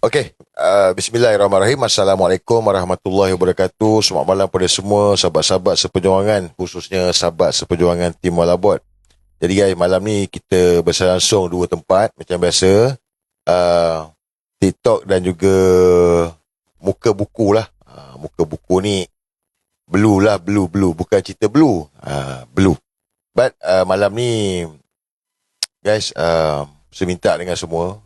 Okey, bismillahirrahmanirrahim. Assalamualaikum warahmatullahi wabarakatuh. Selamat malam pada semua sahabat-sahabat seperjuangan, khususnya sahabat seperjuangan tim Walabot. Jadi guys, malam ni kita bersalangsung dua tempat macam biasa. TikTok dan juga muka buku lah. Muka buku ni blue lah, blue. Bukan cerita blue. Blue. But malam ni guys, saya minta dengan semua,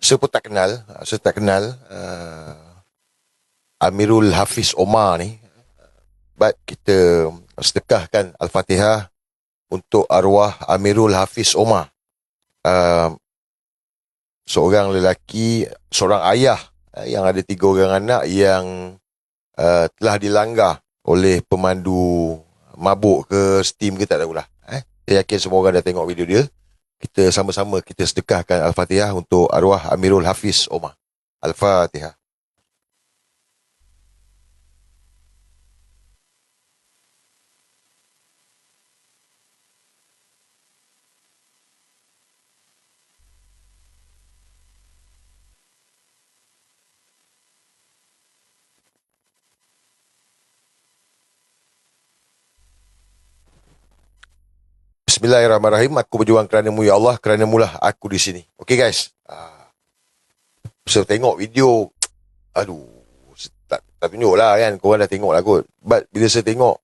saya pun tak kenal, Amirul Hafiz Omar ni. But kita sedekahkan Al-Fatihah untuk arwah Amirul Hafiz Omar. Seorang lelaki, seorang ayah yang ada 3 orang anak yang telah dilanggar oleh pemandu mabuk ke steam ke tak tahulah. Saya yakin semua orang dah tengok video dia. Kita sama-sama kita sedekahkan Al-Fatihah untuk arwah Amirul Hafiz Omar. Al-Fatihah. Bismillahirrahmanirrahim. Aku berjuang kerana-Mu ya Allah, kerana-Mu lah aku di sini. Okey guys. Saya tengok video, aduh, tak tunjuk lah kan. Korang dah tengok lah kot. But bila saya tengok,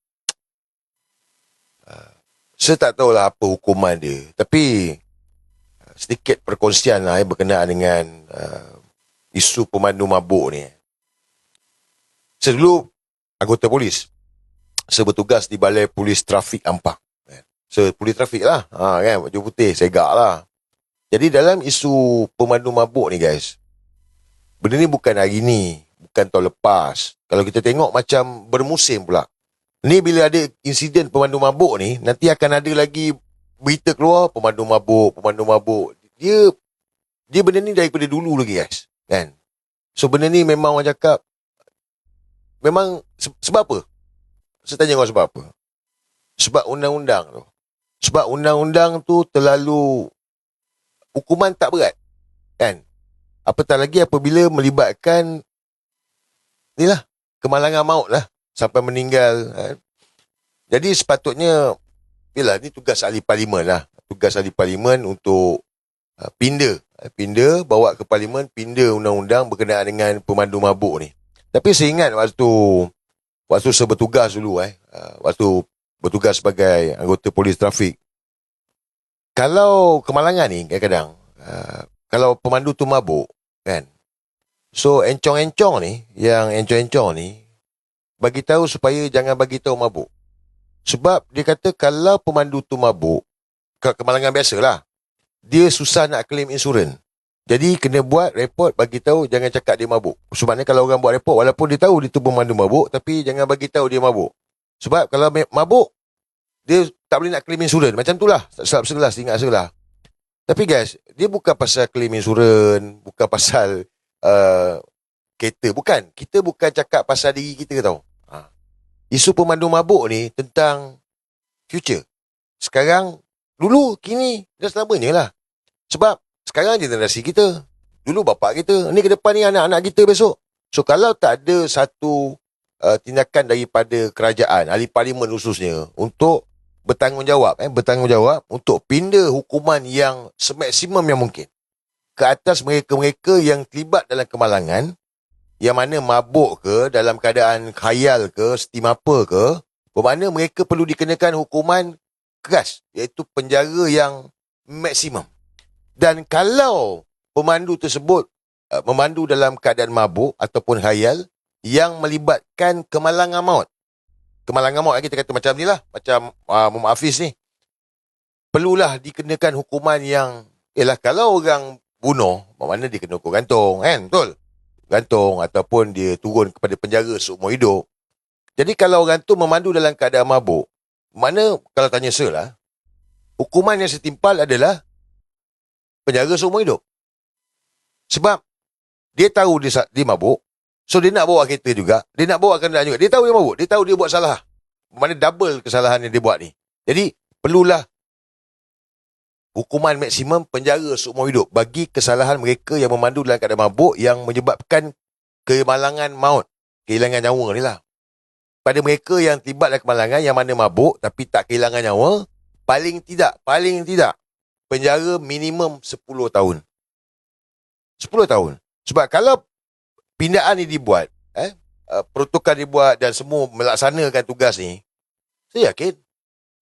saya tak tahulah apa hukuman dia. Tapi sedikit perkongsian lah berkenaan dengan isu pemandu mabuk ni. Saya dulu anggota polis. Saya bertugas di Balai Polis Trafik Ampang. So, polis trafik lah. Kan, baju putih, segak lah. Jadi, dalam isu pemandu mabuk ni, guys, benda ni bukan hari ni, bukan tahun lepas. Kalau kita tengok macam bermusim pula. Ni bila ada insiden pemandu mabuk ni, nanti akan ada lagi berita keluar, pemandu mabuk. Dia benda ni daripada dulu lagi, guys. Kan? So, benda ni memang orang cakap, memang sebab apa? Saya tanya orang sebab apa? Sebab undang-undang tu. Sebab undang-undang tu terlalu, hukuman tak berat. Kan? Apatah lagi apabila melibatkan inilah, kemalangan maut lah. Sampai meninggal. Kan? Jadi sepatutnya, yalah, ni tugas ahli parlimen lah. Tugas ahli parlimen untuk pinda. Pinda, bawa ke parlimen, pinda undang-undang berkenaan dengan pemandu mabuk ni. Tapi saya ingat waktu saya bertugas dulu, waktu bertugas sebagai anggota polis trafik. Kalau kemalangan ni kadang-kadang, kalau pemandu tu mabuk, kan? So encong-encong ni, bagi tahu supaya jangan bagi tahu mabuk. Sebab dia kata kalau pemandu tu mabuk, kemalangan biasalah, dia susah nak claim insurans. Jadi kena buat report, bagi tahu, jangan cakap dia mabuk. Sebabnya kalau orang buat report, walaupun dia tahu dia tu pemandu mabuk, tapi jangan bagi tahu dia mabuk. Sebab kalau mabuk, dia tak boleh nak claim insurans. Macam tu lah. Salah, ingat salah. Tapi guys, dia bukan pasal claim insurans, bukan pasal kereta. Bukan. Kita bukan cakap pasal diri kita tau. Isu pemandu mabuk ni tentang future. Sekarang, dulu, kini, dan selamanya lah. Sebab sekarang generasi kita. Dulu bapak kita. Ni ke depan ni anak-anak kita besok. So kalau tak ada satu tindakan daripada kerajaan, ahli parlimen khususnya, untuk bertanggungjawab untuk pinda hukuman yang semaksimum yang mungkin ke atas mereka-mereka yang terlibat dalam kemalangan, yang mana mabuk ke, dalam keadaan khayal ke, steam apa ke, bermakna mereka perlu dikenakan hukuman keras, iaitu penjara yang maksimum. Dan kalau pemandu tersebut memandu dalam keadaan mabuk ataupun khayal yang melibatkan kemalangan maut. Kemalangan maut kita kata macam ni lah. Macam Muhammad Hafiz ni. Perlulah dikenakan hukuman yang, kalau orang bunuh, mana dia kena hukum gantung, kan? Betul? Gantung ataupun dia turun kepada penjara seumur hidup. Jadi kalau orang tu memandu dalam keadaan mabuk, mana kalau tanya saya lah, hukuman yang setimpal adalah penjara seumur hidup. Sebab dia tahu dia mabuk. So dia nak bawa kereta juga, dia nak bawa kenderaan juga. Dia tahu dia mabuk, dia tahu dia buat salah. Mana double kesalahan yang dia buat ni. Jadi perlulah hukuman maksimum penjara seumur hidup bagi kesalahan mereka yang memandu dalam keadaan mabuk yang menyebabkan kemalangan maut, kehilangan nyawa ni lah. Pada mereka yang terlibat dalam kemalangan yang mana mabuk tapi tak kehilangan nyawa, paling tidak penjara minimum 10 tahun. 10 tahun. Sebab kalau pindaan ni dibuat, protokol dibuat dan semua melaksanakan tugas ni, saya yakin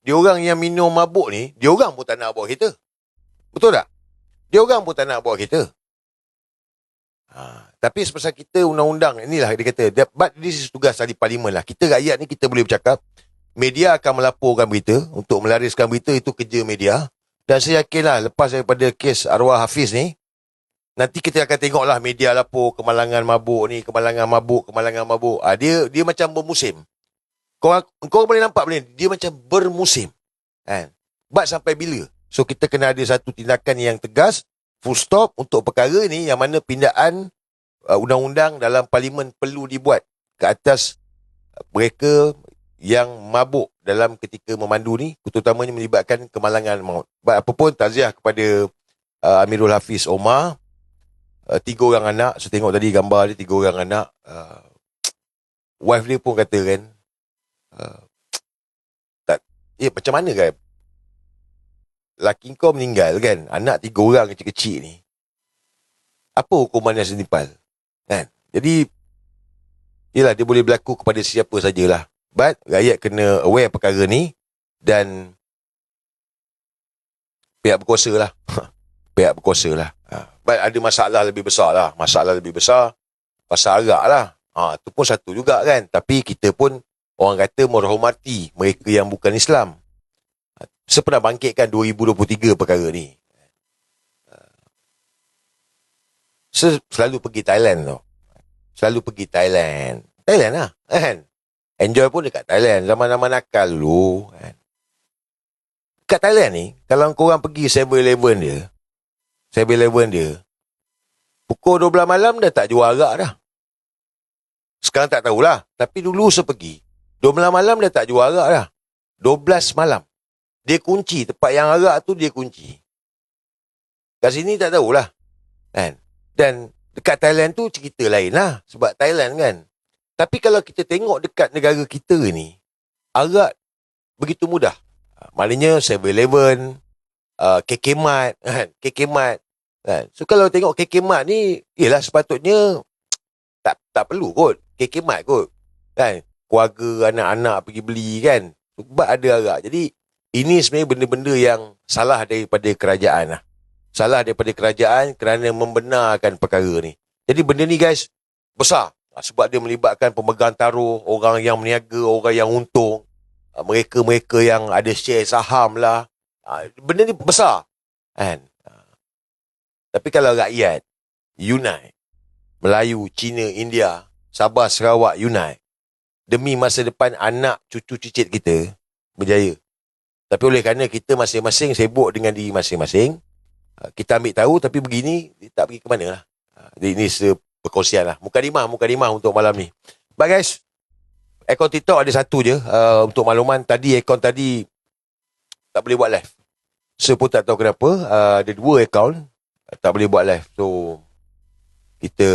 diorang yang minum mabuk ni, diorang pun tak nak bawa kereta. Betul tak? Diorang pun tak nak bawa kereta. Tapi sebesar kita undang-undang inilah dia kata, but this is tugas ahli parlimen lah. Kita rakyat ni kita boleh bercakap, media akan melaporkan berita untuk melariskan berita, itu kerja media. Dan saya yakinlah lepas daripada kes arwah Hafiz ni, nanti kita akan tengoklah media lapor kemalangan mabuk ni, kemalangan mabuk. Dia macam bermusim. Kau boleh nampak benda ni, dia macam bermusim. Kan? But sampai bila? So kita kena ada satu tindakan yang tegas, full stop untuk perkara ni, yang mana pindaan undang-undang dalam parlimen perlu dibuat ke atas mereka yang mabuk dalam ketika memandu ni, terutamanya melibatkan kemalangan maut. Apapun, takziah kepada Amirul Hafiz Omar, 3 orang anak. Saya tengok tadi gambar dia, 3 orang anak. Wife dia pun kata kan, macam mana kan, laki kau meninggal kan, anak 3 orang kecil-kecil ni, apa hukuman yang setimpal kan? Jadi yelah, dia boleh berlaku kepada siapa sajalah. But rakyat kena aware perkara ni, dan pihak berkuasa lah pihak berkuasa lah. But ada masalah lebih besar lah, pasal arak lah. Itu pun satu juga kan. Tapi kita pun orang kata menghormati mereka yang bukan Islam. Saya pernah bangkitkan 2023 perkara ni. Saya selalu pergi Thailand tau. Thailand lah kan. Enjoy pun dekat Thailand, zaman-zaman nakal dulu kan. Kat Thailand ni, kalau korang pergi 7-Eleven dia, pukul 12 malam dah tak jual arak dah. Sekarang tak tahulah, tapi dulu saya pergi 12 malam dah tak jual arak dah. 12 malam dia kunci, tempat yang arak tu dia kunci. Kat sini tak tahulah kan. Dan dekat Thailand tu cerita lain lah, sebab Thailand kan. Tapi kalau kita tengok dekat negara kita ni, arak begitu mudah. Maknanya 7-Eleven, KK Mart kan. So kalau tengok KK Mart ni, yelah sepatutnya tak perlu kot KK Mart kot kan. Keluarga, anak-anak pergi beli kan, sebab ada arak. Jadi ini sebenarnya benda-benda yang salah daripada kerajaan lah. Salah daripada kerajaan kerana membenarkan perkara ni. Jadi benda ni guys, besar. Sebab dia melibatkan pemegang taruh, orang yang meniaga, orang yang untung, mereka-mereka yang ada share saham lah. Benda ni besar kan. Tapi kalau rakyat unite, Melayu, Cina, India, Sabah, Sarawak unite, demi masa depan anak cucu cicit kita berjaya. Tapi oleh kerana kita masing-masing sibuk dengan diri masing-masing, kita ambil tahu tapi begini, tak pergi ke mana lah. Jadi ini perkongsian lah, mukadimah untuk malam ni. But guys, akaun TikTok ada satu je. Untuk makluman, tadi akaun tadi tak boleh buat live. Saya pun tak tahu kenapa. Ada 2 akaun tak boleh buat live. So kita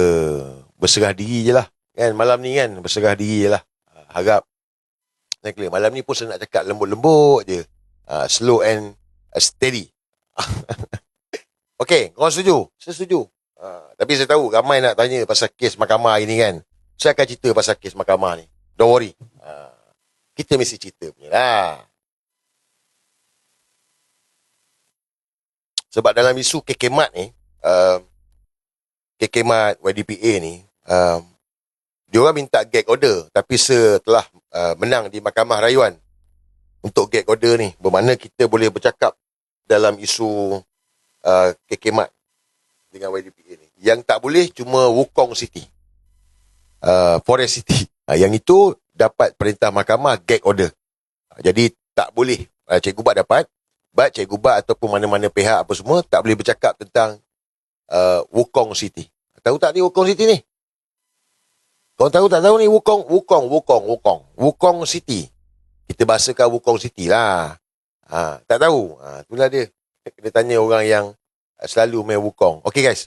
berserah diri je lah kan, malam ni kan, berserah diri je lah. Harap malam ni pun saya nak cakap lembut-lembut je, slow and steady. Okay, korang setuju? Saya setuju. Tapi saya tahu ramai nak tanya pasal kes mahkamah ini kan. Saya akan cerita pasal kes mahkamah ni, don't worry. Kita mesti cerita punya lah. Sebab dalam isu KK Mart ni, KK Mart, YDPA ni, dia orang minta gag order, tapi setelah menang di Mahkamah Rayuan untuk gag order ni, bermakna kita boleh bercakap dalam isu KK Mart dengan YDPA ni. Yang tak boleh cuma Wukong City, Forest City. Yang itu dapat perintah mahkamah gag order. Jadi tak boleh Cikgu Bat dapat, but Cikgu Bat ataupun mana-mana pihak apa semua tak boleh bercakap tentang Wukong City. Tahu tak ni Wukong City ni? Kau tahu tak tahu ni Wukong City. Kita bahasakan Wukong City lah. Tak tahu. Itulah dia. Kena tanya orang yang selalu main wukong. Okay guys.